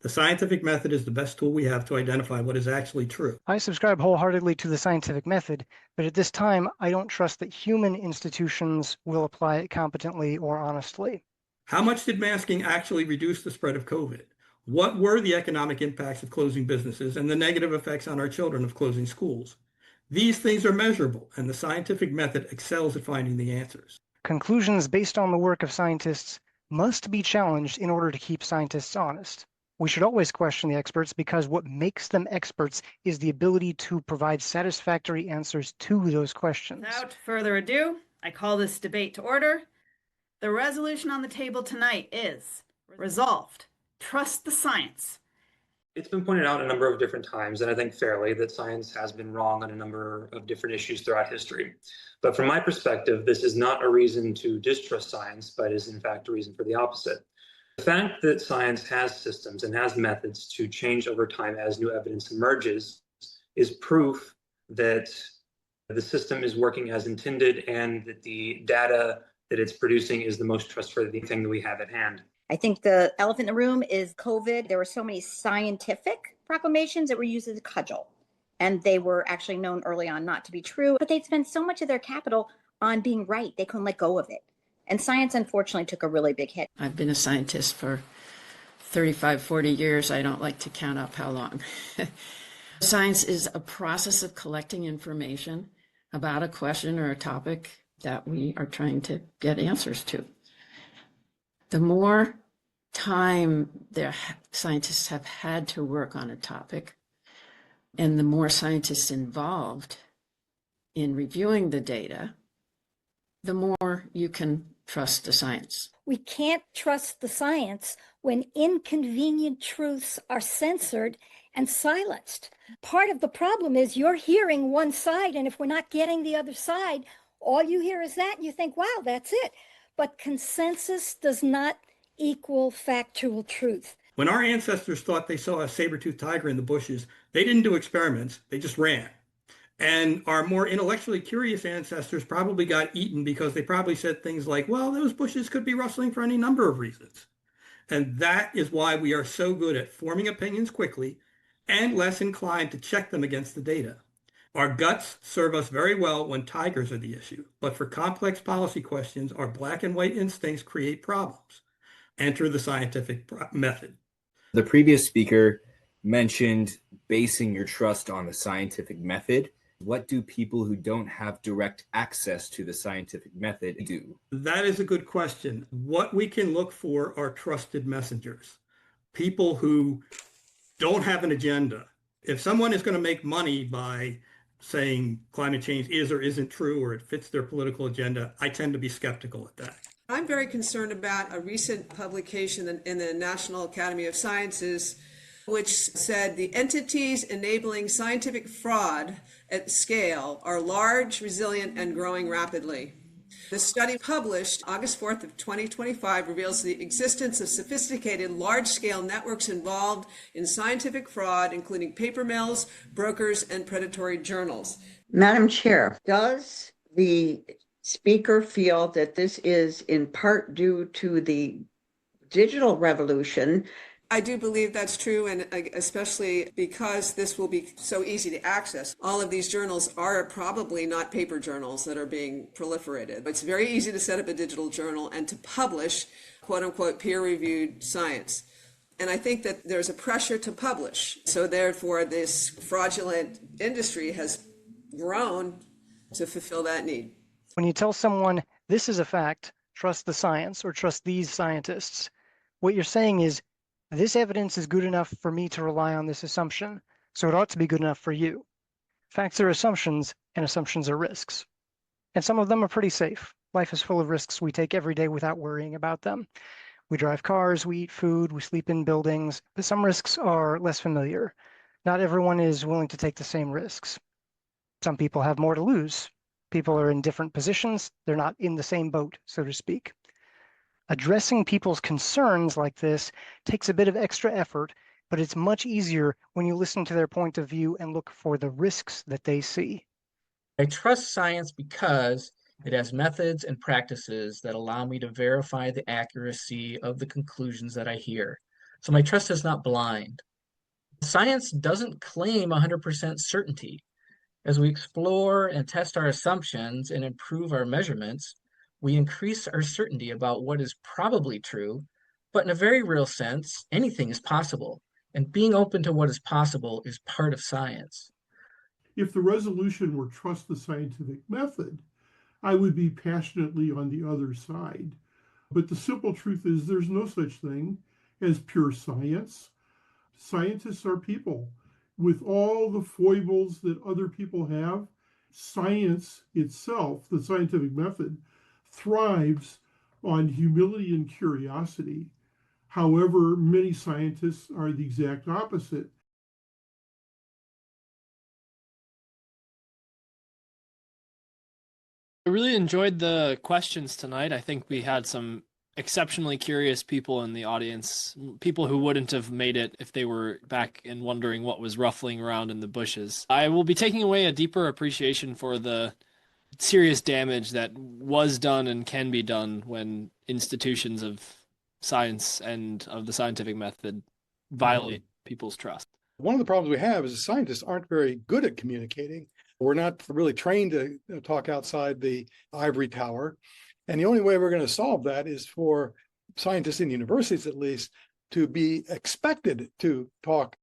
The scientific method is the best tool we have to identify what is actually true. I subscribe wholeheartedly to the scientific method, but at this time, I don't trust that human institutions will apply it competently or honestly. How much did masking actually reduce the spread of COVID? What were the economic impacts of closing businesses and the negative effects on our children of closing schools? These things are measurable, and the scientific method excels at finding the answers. Conclusions based on the work of scientists must be challenged in order to keep scientists honest. We should always question the experts because what makes them experts is the ability to provide satisfactory answers to those questions. Without further ado, I call this debate to order. The resolution on the table tonight is resolved. Trust the science. It's been pointed out a number of different times, and I think fairly, that science has been wrong on a number of different issues throughout history. But from my perspective, this is not a reason to distrust science, but is in fact a reason for the opposite. The fact that science has systems and has methods to change over time as new evidence emerges is proof that the system is working as intended and that the data that it's producing is the most trustworthy thing that we have at hand. I think the elephant in the room is COVID. There were so many scientific proclamations that were used as a cudgel, and they were actually known early on not to be true, but they'd spent so much of their capital on being right, they couldn't let go of it. And science, unfortunately, took a really big hit. I've been a scientist for 35, 40 years. I don't like to count up how long. Science is a process of collecting information about a question or a topic that we are trying to get answers to. The more time the scientists have had to work on a topic, and the more scientists involved in reviewing the data, the more you can trust the science. We can't trust the science when inconvenient truths are censored and silenced. Part of the problem is you're hearing one side, and if we're not getting the other side, all you hear is that, and you think, wow, that's it. But consensus does not equal factual truth. When our ancestors thought they saw a saber-toothed tiger in the bushes, they didn't do experiments, they just ran. And our more intellectually curious ancestors probably got eaten because they probably said things like, well, those bushes could be rustling for any number of reasons. And that is why we are so good at forming opinions quickly and less inclined to check them against the data. Our guts serve us very well when tigers are the issue, but for complex policy questions, our black and white instincts create problems. Enter the scientific method. The previous speaker mentioned basing your trust on the scientific method. What do people who don't have direct access to the scientific method do? That is a good question. What we can look for are trusted messengers, people who don't have an agenda. If someone is going to make money by saying climate change is or isn't true, or it fits their political agenda, I tend to be skeptical at that. I'm very concerned about a recent publication in the National Academy of Sciences, which said the entities enabling scientific fraud at scale are large, resilient, and growing rapidly. The study published August 4th of 2025 reveals the existence of sophisticated large-scale networks involved in scientific fraud, including paper mills, brokers, and predatory journals. Madam Chair, does the speaker feel that this is in part due to the digital revolution? I do believe that's true, and especially because this will be so easy to access. All of these journals are probably not paper journals that are being proliferated. It's very easy to set up a digital journal and to publish quote unquote peer-reviewed science. And I think that there's a pressure to publish. So therefore, this fraudulent industry has grown to fulfill that need. When you tell someone this is a fact, trust the science or trust these scientists, what you're saying is, this evidence is good enough for me to rely on this assumption, so it ought to be good enough for you. Facts are assumptions, and assumptions are risks. And some of them are pretty safe. Life is full of risks we take every day without worrying about them. We drive cars, we eat food, we sleep in buildings, but some risks are less familiar. Not everyone is willing to take the same risks. Some people have more to lose. People are in different positions. They're not in the same boat, so to speak. Addressing people's concerns like this takes a bit of extra effort, but it's much easier when you listen to their point of view and look for the risks that they see. I trust science because it has methods and practices that allow me to verify the accuracy of the conclusions that I hear. So my trust is not blind. Science doesn't claim 100% certainty. As we explore and test our assumptions and improve our measurements, we increase our certainty about what is probably true, but in a very real sense, anything is possible. And being open to what is possible is part of science. If the resolution were trust the scientific method, I would be passionately on the other side. But the simple truth is there's no such thing as pure science. Scientists are people. With all the foibles that other people have, science itself, the scientific method, thrives on humility and curiosity. However, many scientists are the exact opposite. I really enjoyed the questions tonight. I think we had some exceptionally curious people in the audience, people who wouldn't have made it if they were back and wondering what was ruffling around in the bushes. I will be taking away a deeper appreciation for the serious damage that was done and can be done when institutions of science and of the scientific method violate people's trust. One of the problems we have is scientists aren't very good at communicating. We're not really trained to talk outside the ivory tower. And the only way we're going to solve that is for scientists in universities, at least, to be expected to talk